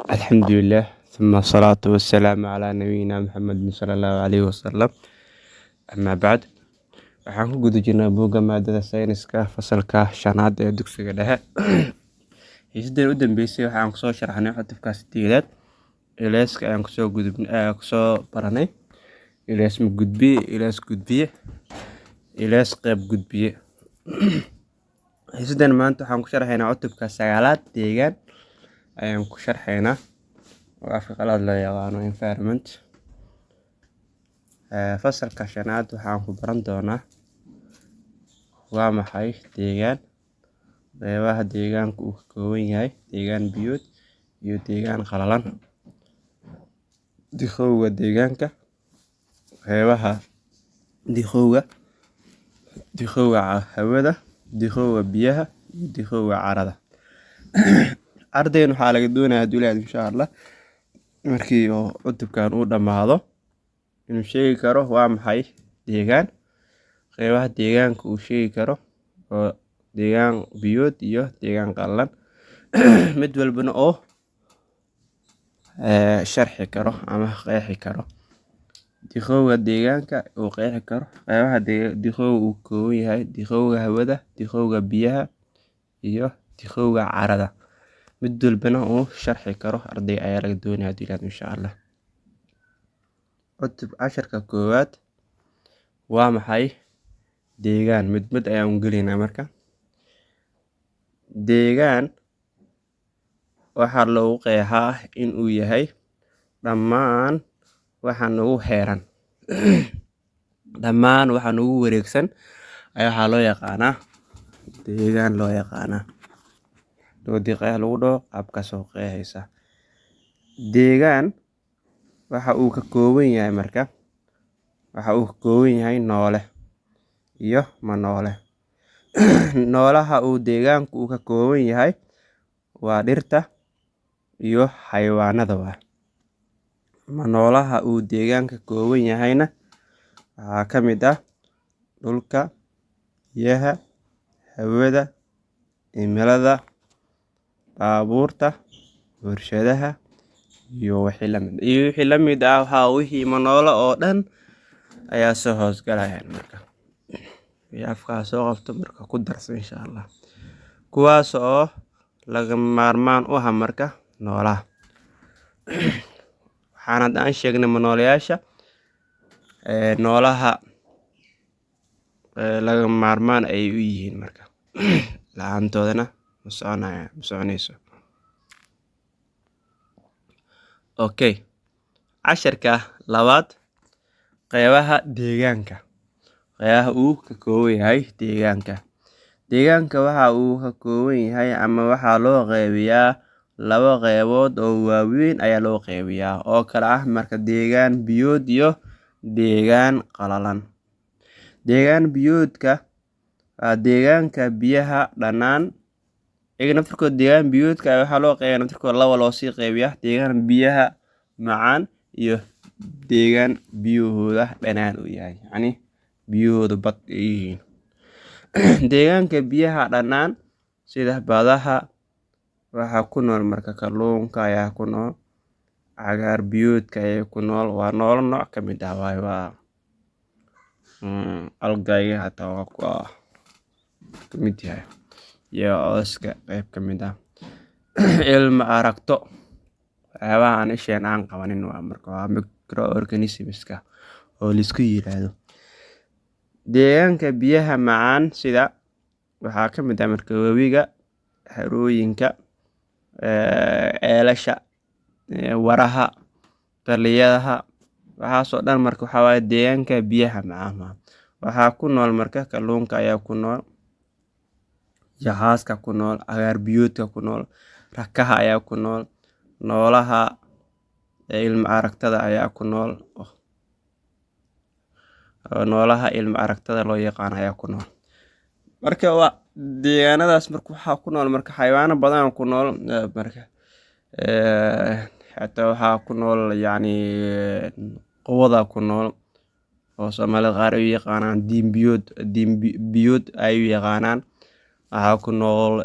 الحمد لله ثم الصلاة والسلام على نبينا محمد صلى الله عليه وسلم أما بعد waxaan ku guda jirnaa buugga maadada sayniska fasalka shanaad ee dugsiga dhexe xiisadii u dambeysay waxaan kusoo sharaxnay cutubka sideedaad ilayska ayaan kusoo baranay ilays ma gudbiye ilays gudbiye ilays qayb gudbiye xiisadan maanta waxaan ku sharaxaynaa cutubka sagaalaad deegaan ayaan ku sharxaynaa oo afka qalaad loo yaqaano environment. Fasalka shanaad waxaan ku baran doonaa waa maxay deegaan, qeybaha deegaanka uu ka kooban yahay, deegaan biyood iyo deegaan qalalan, dikhowga deegaanka, qeybaha dikhowga hawada, dikhowga biyaha iyo dikhowga carrada. Ardaygan waxaa laga doonayaa haddii la insha Allah markii oo cutubkan uu dhammaado inuu sheegi karo waa maxay deegaan, qeybaha deegaanka uu sheegi karo oo deegaan biyood iyo deegaan qalalan mid walbana oo sharxi karo ama qeexi karo. Dikhowga deegaanka uu qeexi karo qeybaha dikhowga uu ka kooban yahay, dikhowga hawada, dikhowga biyaha iyo dikhowga carrada mid walbana uu sharxi karo arday ayaa laga doonayaa haddii la insha Allah. Casharka koowaad waa maxay deegaan, mid ayaan u gelaynaa marka. Deegaan waxaa lagu qeexaa in uu yahay dhammaan waxa nagu xeeran dhammaan waxa nagu wareegsan ayaa waxaa loo yaqaanaa deegaan loo yaqaanaa. Doodii qeex lagu dhaho qaabkaas oo qeexaysa. Deegaan waxa uu ka kooban yahay marka waxa uu ka kooban yahay noole iyo ma noole. Noolaha uu deegaanku uu ka kooban yahay waa dhirta iyo xayawaanada waa. Ma noolaha uu deegaanka ka kooban yahayna waxaa ka mid ah dhulka, biyaha, hawada, cimilada, baabuurta, warshadaha iyo wixii la mid ah. Wixii ma noole oo dhan ayaa soo hoos galayaan marka afka soo qabto marka ku darso insha Allah, kuwaas oo lagama maarmaan u ah marka noolaha. Waxaan hadda sheegnay ma nooleyaasha noolaha lagama maarmaan ay u yihiin marka la'aantoodana ma soconayso. Okay, casharka labaad qeybaha deegaanka, qeybaha uu ka kooban yahay deegaanka. Deegaanka waxa uu ka kooban yahay ama waxaa loo qeybiyaa laba qeybood oo waaweyn ayaa loo qeybiyaa oo kala ah marka deegaan biyood iyo deegaan qalalan. Deegaan biyoodka waa deegaanka biyaha dhanaan naftirkood. Deegaan biyoodka waxaa loo qeybiyaa naftirkood laba loo sii qeybiyaa deegaan biyaha macaan iyo deegaan biyahooda dhanaan u yahay, yacni biyahooda bad ay yihiin. Deegaanka biyaha dhanaan sida badaha waxaa ku nool marka kalluunka ayaa ku nool, cagaar biyoodka ayaa ku nool, waa noolo nooc ka mid ah waa algae hataa waa ka mid yahay iyo cawska qayb ka mid ah. Ilma aragto waxyaabaha aan isheen aan qabanin waa marka waa microorganismska oo la isku yiraahdo. Deegaanka biyaha macaan sida waxaa ka mid ah marka webiga, harooyinka, ceelasha, waraha, balliyada, waxaas oo dhan marka waxaa waaye deegaanka biyaha macaan. Waxaa ku nool marka kalluunka ayaa ku nool, jahaazka ku nool, cagaar biyoodka ku nool, rakaha ayaa ku nool, noolaha ilma aragtada ayaa ku nool, noolaha ilma aragtada loo yaqaan ayaa ku nool. Marka waa deegaanadaas marka waxaa ku nool marka xayawaano badan ku nool marka hataa waxaa ku nool yacni qowada ku nool oo Soomaalida qaar ay u yaqaanaan diin biyood ay u yaqaanaan. Waxaa ku nool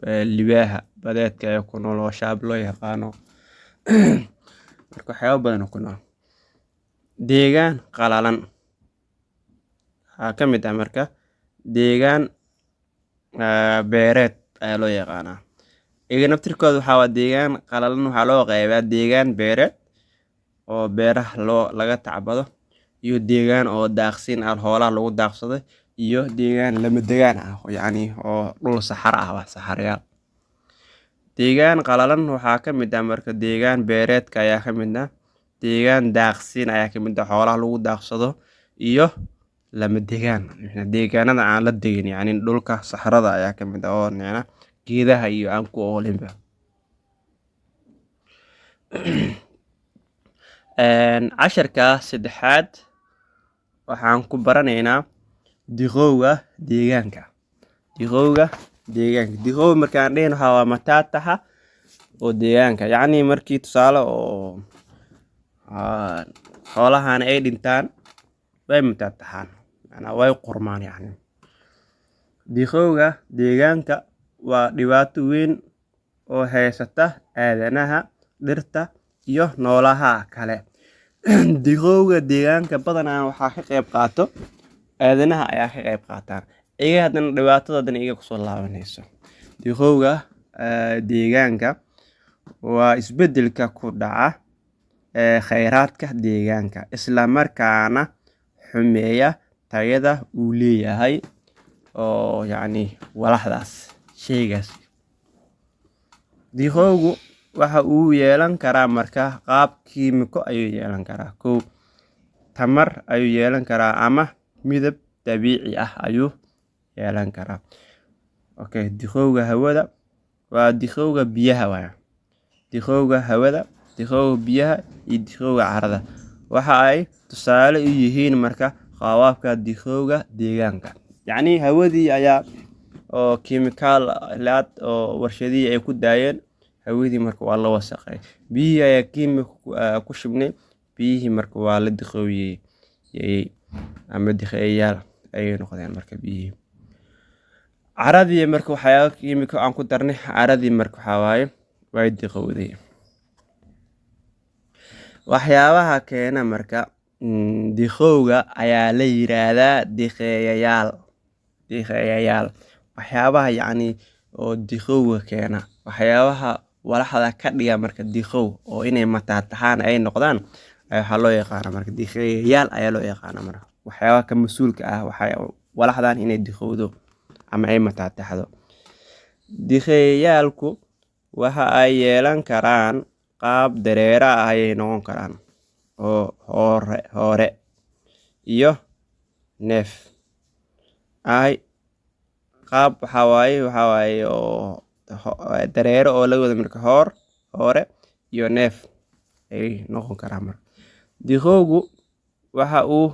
libaaha badeedka ee ku nool oo shaab loo yaqaano. Marka waxyaabo badan oo ku nool deegaan qalalan waxaa ka mid ah marka deegaan beereed ayaa loo yaqaanaa. iyaga naftirkooda waxaa waa deegaan qalalan waxaa loo qeybaa deegaan beereed oo beeraha laga tacbado, iyo deegaan oo daaqsin ah xoolaha lagu daaqsado, iyo deegaan lama degaan ah yacni oo dhul saxaro ah wax saxarayaal. deegaan qalalan waxaa ka mid ah marka deegaan beereedka ayaa ka mid ah, deegaan daaqsin ayaa ka mid ah xoolaha lagu daaqsado, iyo lama degaan deegaanada aan la degin yacni dhulka saxarada ayaa ka mid ah oo geedaha iyo aan ku oolinba. casharka saddexaad waxaan ku baranaynaa diqowga deegaanka. diqowga markaan dhehno waxaa waa mataataha oo deegaanka, yacni markii tusaale oo xoolahan ay dhintaan way mataatahaan macnaa way qurmaan yacni. diqowga deegaanka waa dhibaato weyn oo haysata aadanaha, dhirta iyo noolaha kale. diqowga deegaanka badanaa waxaa ka qayb qaato aadanaha ayaa ka qayb qaataan, iyaga haddana dhibaatadoodan iyaga kusoo laabanayso. diqowga deegaanka waa isbedelka ku dhaca kheyraadka deegaanka, isla markaana xumeeya tayada uu leeyahay oo yacni walaxdaas sheygaas. diqowgu waxa uu yeelan karaa marka qaab kiimiko ayuu yeelan karaa, tamar ayuu yeelan karaa, ama midab dabiici ah ayuu yeelan karaa. diqowga hawada waa diqowga biyaha waaya. diqowga hawada, diqowga biyaha iyo diqowga carrada waxa ay tusaale u yihiin marka qaababka diqowga deegaanka, yacni hawadii ayaa oo kiimikaalaad oo warshadihii ay ku daayeen hawadii marka waa la wasaqay, biyihii ayaa kiimiko ku shubnay, biyihii marka waa la diqowiyey ama diqeeyayaal ayay noqdeen marka biyihii. caradii marka waxyaabo kiimiko aan ku darnay, caradii marka waxaa waaye way diqowday. waxyaabaha keena marka diqowga ayaa la yiraahdaa diqeeyayaal. waxyaabaha yacni oo diqowga keena, waxyaabaha walaxda ka dhiga marka diqow oo inay mataatahaan ay noqdaan waxaa loo yaqaana marka diqeeyayaal ayaa loo yaqaana marka waxyaabaha ka mas-uulka ah walaxdan inay diqowdo ama ay mataataxdo. diqeeyayaalku waxa ay yeelan karaan qaab dareere ah ayay noqon karaan oo hore iyo neef ay qaab waxaa waaye oo dareere oo laga wada marka hore iyo neef ay noqon karaan marka. diqowgu waxa uu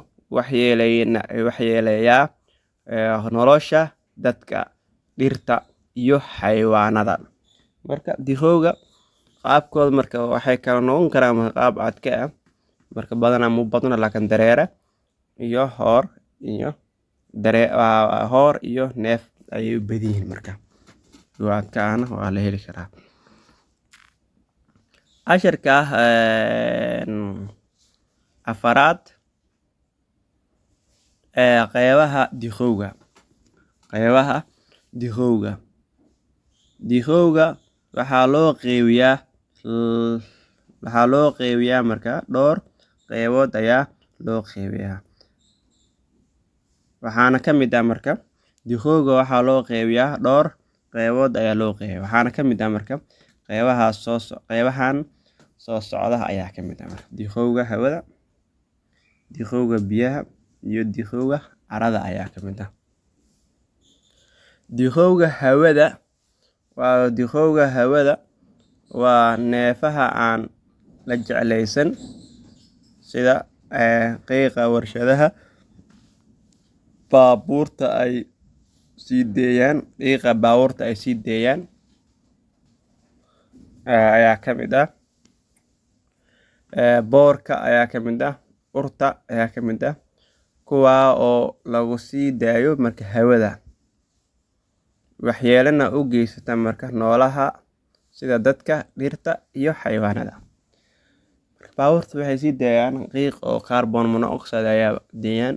waxyeeleeyaa nolosha dadka, dhirta iyo xayawaanada. marka diqowga qaabkooda marka waxay kala noqon karaan qaab adke ah marka badanaa mu badna, laakiin dareere iyo hoor iyo neef ayay u badan yihiin marka adkaana waa la heli karaa. casharka afaraad qeybaha diqowga waxaa loo qeybiyaa marka dhowr qeybood ayaa loo qeybiyaa, waxaana ka mid ah marka diqowga waxaa loo qeybiyaa dhowr qeybood ayaa loo qeybiyaa, waxaana ka mid ah marka qeybahan soo socda ayaa ka mid ah marka diqowga hawada, diqowga biyaha iyo diqowga carrada ayaa ka mid ah. diqowga hawada waa neefaha aan la jeclaysan sida qiiqa warshadaha, baabuurta ay sii deeyaan ayaa ka mid ah, boorka ayaa ka mid ah, urta ayaa ka mid ah, kuwaa oo lagu sii daayo marka hawada. waxyeelana u geysata marka noolaha sida dadka, dhirta iyo xayawaanada. Baabuurta waxay sii daayaan qiiq oo carbon monoxide ayaa deeyaan,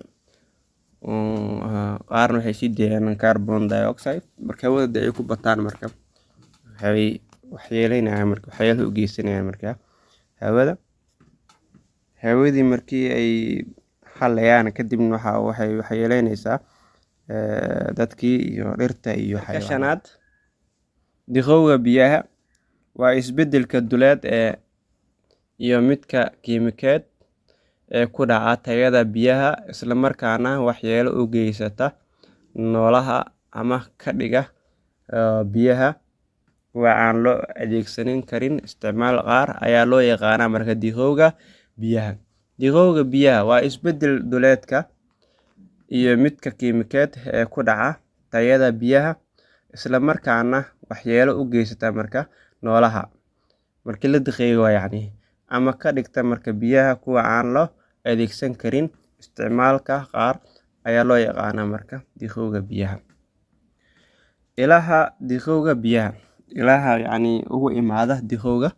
qaarna waxay sii daayaan carbon dioxide. Marka hawada ay ku bataan marka waxay waxyeelo u geysanayaan marka hawada. Hawadii markii ay halayaan kadibna waxay waxyeeleynaysaa dadkii iyo dhirta iyo xayawaanada. Diqowga biyaha waa isbeddelka duleed iyo midka kiimikeed ee ku dhaca tayada biyaha isla markaana waxyeelo u geysata noolaha ama ka dhiga biyaha kuwa aan loo adeegsan karin isticmaal. Qaar ayaa loo yaqaanaa marka diqowga biyaha. Diqowga biyaha waa isbeddel duleedka iyo midka kiimikeed ee ku dhaca tayada biyaha isla markaana waxyeelo u geysata marka noolaha markii la diqeeyo ama ka dhigta marka biyaha kuwa aan loo adeegsan karin isticmaalka. Qaar ayaa loo yaqaanaa marka diqowga biyaha. Ilaha diqowga biyaha, ilaha ugu imaada diqowga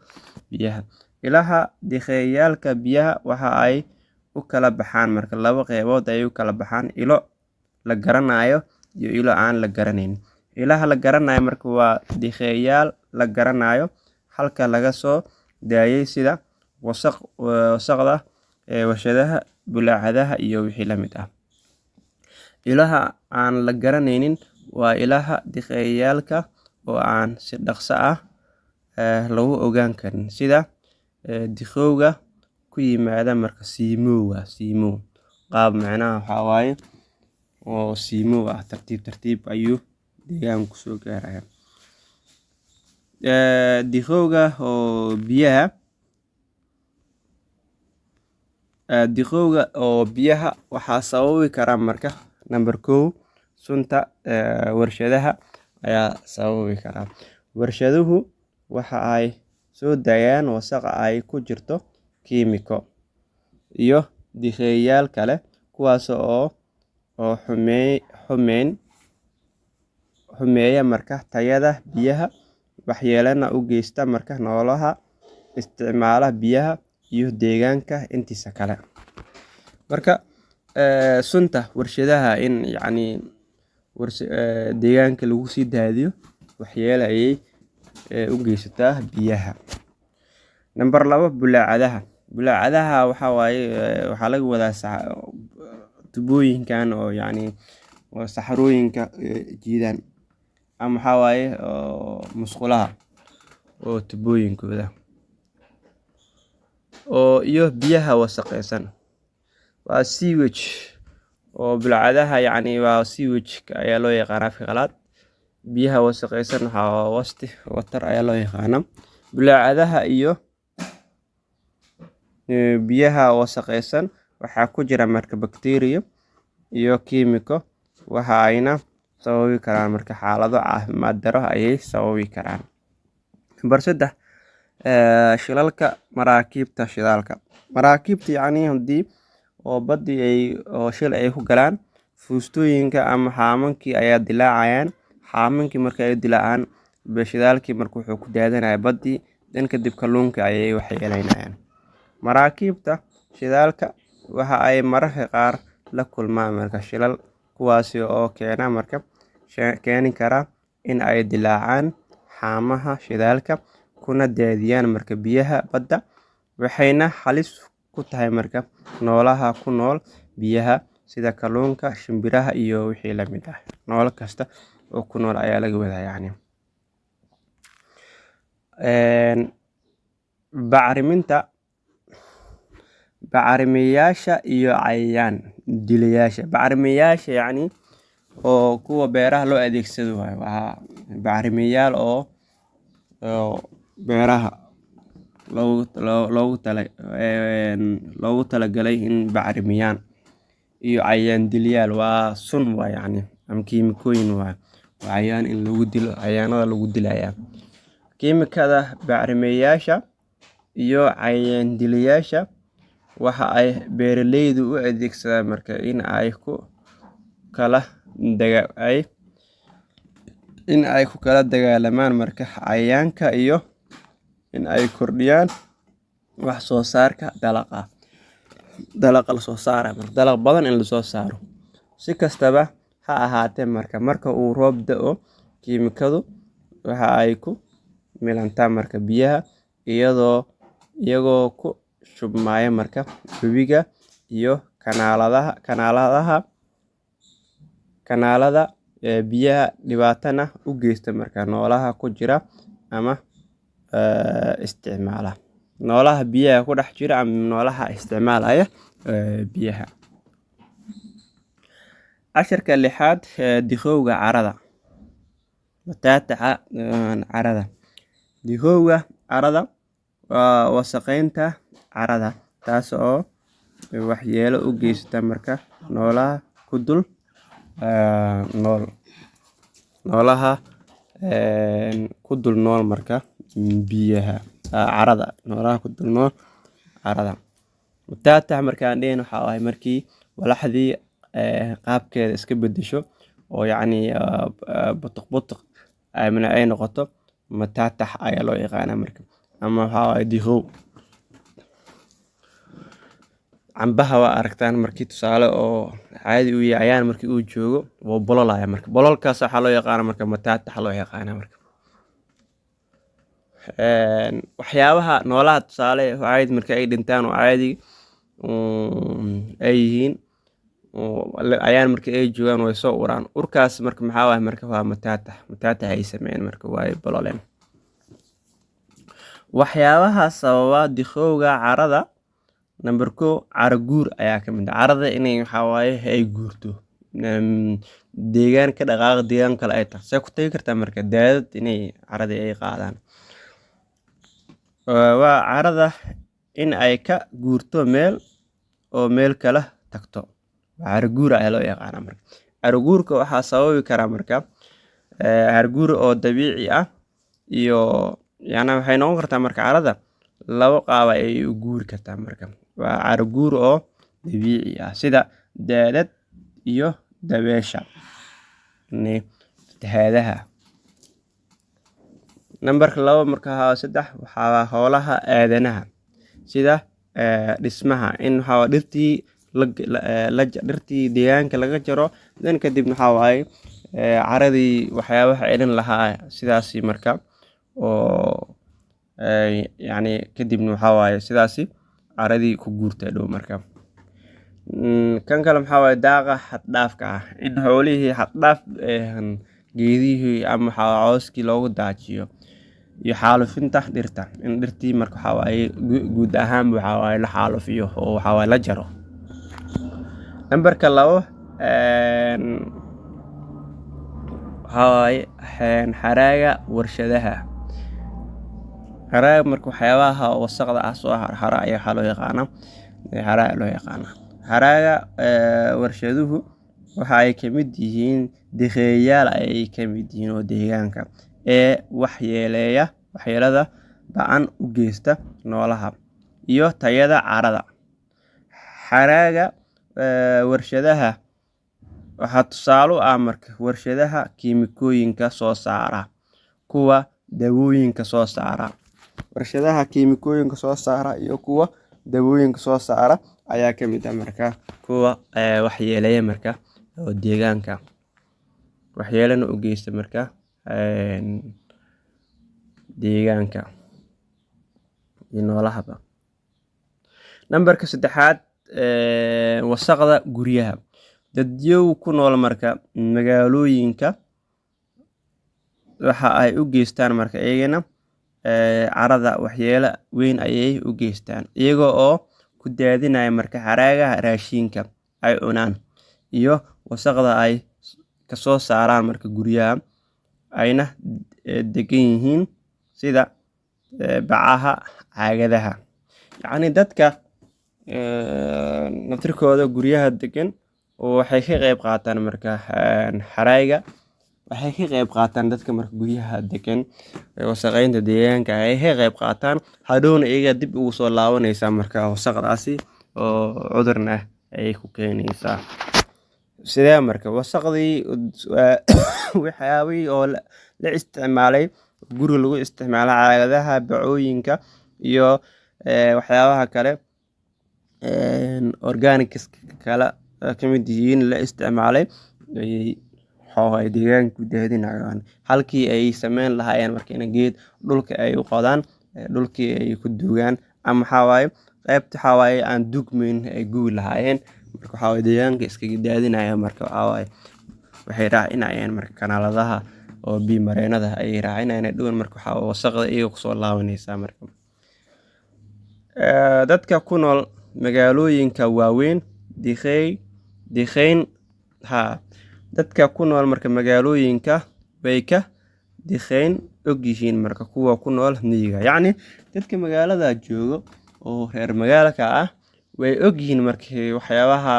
biyaha. Ilaha diqeeyaalka biyaha waxa ay u kala baxaan marka laba qaybood ay u kala baxaan: ilo la garanayo iyo ilo aan la garanayn. Ilaha la garanayo marka waa diqeeyaal la garanayo halka laga soo daayay sida wasakhda warshadaha, bulaacadaha iyo wixii la mid ah. Ilaha aan la garanaynin waa ilaha diqeeyaalka oo aan si dhaqso ah lagu ogaan karin, sida diqowga ku yimaada marka siimow qaab waxa waaye oo siimow tartiib ayuu deegaanka soo gaaraya. Diqowga biyaha waxaa sababi kara marka number 1 sunta warshadaha ayaa sababi kara. Warshaduhu waxa ay soo daayaan wasakh ay ku jirto kiimiko iyo diqeeyaal kale kuwaas oo xumeeya marka tayada biyaha, waxyeelana u geysta marka noolaha isticmaala biyaha iyo deegaanka intiisa kale. Marka sunta warshadaha in deegaanka lagu sii daadiyo waxyeelo ayay u geysataa biyaha. Number 2 bulaacadaha waxaa laga wadaa tubooyinkan oo saxarooyinka jiidaan ama musqulaha oo tubooyinkooda iyo biyaha wasakhaysan waa sewage. oo bulaacadaha waa sewage ayaa loo yaqaanaa afka qalaad. Biyaha wasakhaysan waxaa waste water ayaa loo yaqaanaa. Bulaacadaha iyo biyaha wasakhaysan waxaa ku jira marka bacteria iyo kiimiko, waxa ayna sababi karaan marka xaalado caafimaad daro ayay sababi karaan. Number 3 shilalka maraakiibta shidaalka. Maraakiibta haddii oo badii shil ay ku galaan, fuustooyinka ama haamankii ayaa dilaacayaan. Haamankii marka ay dilaacaan, shidaalkii marka wuxuu ku daadanayaa badii, kadib kalluunka ayay waxyeeleynayaan. Maraakiibta shidaalka waxa ay mararka qaar la kulmaan marka shilal, kuwaas oo keeni kara in ay dilaacaan haamaha shidaalka kuna daadiyaan marka biyaha badda, waxayna halis ku tahay marka noolaha ku nool biyaha sida kalluunka, shimbiraha iyo wixii la mid ah. Noole kasta oo ku nool ayaa laga wadaa. Bacrimiyeyaasha iyo cayayaan dilayaasha. Bacrimiyeyaasha oo kuwa beeraha loo adeegsado waa bacrimiyeyaal oo beeraha loogu talagalay in bacrimiyaan. iyo cayayaan dilayaal waa sun ama kiimikooyin cayayaan in lagu dilo, cayayaanada lagu dilaya. Kiimikada bacrimiyeyaasha iyo cayayaan dilayaasha waxa ay beeraleydu u adeegsadaan marka in ay ku kala in ay ku kala dagaalamaan marka cayayaanka iyo in ay kordhiyaan wax soo saarka dalaqa la soo saara dalag badan in la soo saaro. Si kastaba ha ahaatee marka uu roob da'o kiimikadu waxa ay ku milantaa marka biyaha iyagoo ku shubmaya marka webiga iyo kanaalada biyaha dhibaatana u geysta marka noolaha ku jira ama isticmaala noolaha biyaha ku dhex jira ama noolaha isticmaalaya biyaha. Casharka lixaad diqowga carrada mataataca carrada. Diqowga carrada waa wasakheynta carrada taas oo waxyeelo u geysta marka noolaha ku dul nool marka biyaha carrada noolaha ku dul nool carrada. Mataatac markaan dhehno waxa waaye markii walaxdii qaabkeeda iska bedesho oo yacni butuq ay noqoto mataatax ayaa loo yaqaanaa marka ama waxa waaye diqow. Cambaha waa aragtaan markii tusaale oo caadi u yaayaan markii uu joogo wuu bololaya marka bololkaas waxaa loo yaqaanaa marka mataatax loo yaqaanaa marka. Waxyaabaha noolaha tusaale caadi marka ay dhintaan oo caadi ay yihiin ayaan markii ay joogaan way soo uraan urkaas marka maxaa waaye marka waa mataatax ay sameeyeen marka way bololeen. Waxyaabaha sababa diqowga carrada number 1 carro guur ayaa ka mid ah carrada inay waxa waaye ay guurto deegaan ka dhaqaaq deegaan kale ay tahay ku tagi kartaa marka daadad inay carrada ay qaadaan. Waa carrada in ay ka guurto meel kala tagto carro guur ayaa loo yaqaanaa marka. Carro guurka waxaa sababi kara marka carro guur oo dabiici ah iyo yacni waxay noqon kartaa marka carrada labo qaab ay u guuri kartaa marka waa carro guur oo dabiici ah sida daadad iyo dabeesha fatahaadaha. Nambarka 2 marka 3 waxaa howlaha aadanaha sida dhismaha in waxa dhirtii deegaanka laga jaro dan kadib waxa waaye carradii waxyaabaha celin lahaa sidaasi marka oo yacni kadibna waxa waaye sidaasi carradii ku guurtay dhow marka. Kan kale maxaa waaye daaqa xad dhaafka ah in xoolihii xad dhaaf geedihii ama cawskii loogu daajiyo iyo xaalufinta dhirta in dhirtii marka waxa waaye guud ahaan waxa waaye la xaalufiyo oo waxa waaye la jaro. Nambarka 2 waxa waaye xaraaga warshadaha. Xaraaga marka waxyaabaha wasaqda ah soo hara ayaa waxa loo yaqaanaa xaraaga warshaduhu waxa ay ka mid yihiin diqeeyaal ay ka mid yihiin oo deegaanka waxyeelada ba'an u geysta noolaha iyo tayada carrada. Xaraaga warshadaha waxaa tusaale ah marka warshadaha kiimikooyinka soo saara kuwa dawooyinka soo saara iyo kuwa dawooyinka soo saara ayaa ka mid ah marka kuwa waxyeeleeya marka oo deegaanka waxyeelana u geysta marka deegaanka iyo noolahaba. Nambarka 3 wasaqda guryaha dadyow ku nool marka magaalooyinka waxa ay u geystaan marka iyagana carrada waxyeelo weyn ayay u geystaan iyaga oo ku daadinaya marka xaraaga raashinka ay cunaan iyo wasaqda ay ka soo saaraan marka guryaha ayna degan yihiin sida bacaha caagadaha. Yacni dadka naftirkooda guryaha degan waxay ka qayb qaataan marka xaraaga waxay ka qayb qaataan dadka marka guryaha degan wasakheynta deegaanka ay ka qayb qaataan hadhowna iyaga dib ugu soo laabanaysa marka wasaqdaasi oo cudurna ay ku keenaysaa. sidee marka wasaqdii waxyaabihii oo la isticmaalay guri lagu isticmaalo caagadaha bacooyinka iyo waxyaabaha kale organics kala kamid yihiin la isticmaalay waxaa deegaanka ku daadinayaan halkii ay sameyn lahaayeen marka in geed dhulka ay u qodaan dhulkii ay ku duugaan ama qaybta aan dugmeyn ay gubi lahaayeen marka deegaanka iskaga daadinaya marka waxay raacinayaan marka kanaaladaha oo biyo mareenada ay raacinayaan dhuwan marka wasaqda iyaga kusoo laabanaysa marka dadka ku nool magaalooyinka waaweyn dadka ku nool marka magaalooyinka way ka diqeyn ogyihiin marka kuwa ku nool miyiga yacni dadka magaalada joogo oo reer magaalka ah way ogyihiin markii waxyaabaha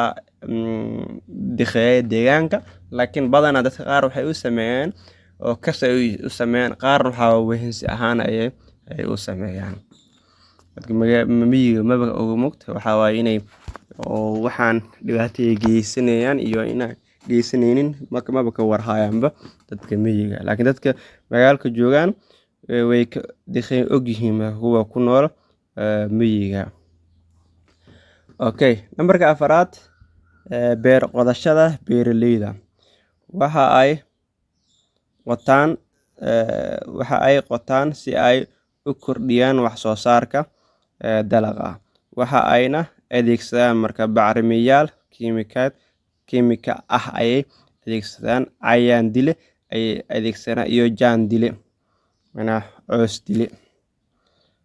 diqeeya deegaanka laakiin badanaa dadka qaar waxay u sameeyaan oo kasay u sameeyaan qaarna waxaa wehensi ahaan ayay u sameeyaan dadka miyiga maba uga mugta waxaa inay waxaan dhibaato geysanayaan iyo inay geysanaynin maba ka warhayaanba dadka miyiga laakiin dadka magaalka joogaan way ka diqeyn ogyihiin kuwa ku nool miyiga. Okay, nambarka 4 beer qodashada beeraleyda waxa ay qotaan si ay u kordhiyaan wax soo saarka dalagga waxa ayna adeegsadaan marka bacrimiyaal kiimika ah ayay adeegsadaan cayayaan dile ay adeegsadaan iyo jaan dile coos dile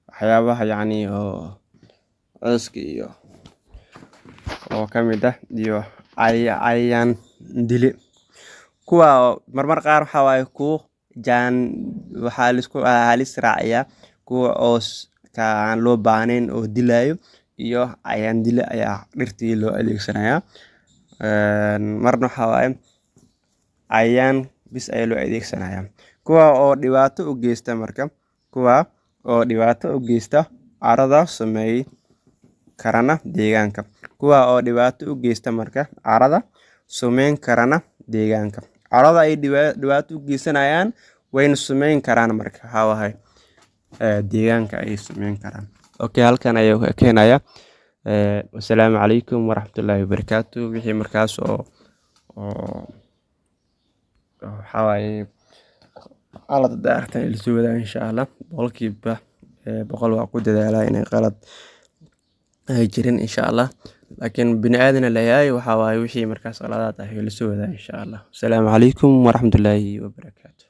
waxyaabaha oo cooska iyo oo kamid ah iyo cayayaan dile kuwa marmar qaar ku jaan waxaa lisku halis raaciya kuwa oos aan loo baahnayn oo dilayo iyo cayayaan dile ayaa dhirtii loo adeegsanayaa marna cayayaan bis ayaa loo adeegsanayaa kuwa oo dhibaato u geysta marka carrada sameey karana deegaanka sumeyn karana deegaanka carrada ay dhibaato u geysanayaan wayna sumeyn karaan marka deegaanka ay sumeyn karaan. Okay, halkan ayuu ka keenaya wassalaamu calaykum waraxmatullaahi wabarakaatuh wixii markaas oo qalad daartan ila soo wadaa insha Allah boqolkiiba 100 waa ku dadaalaa inay qalad ay jirin insha Allah laakiin bini aadana leeyahay wixii markaas qaladaad ah ila soo wadaa insha Allah. Wassalaamu calaykum waraxmatullaahi wabarakaatuh.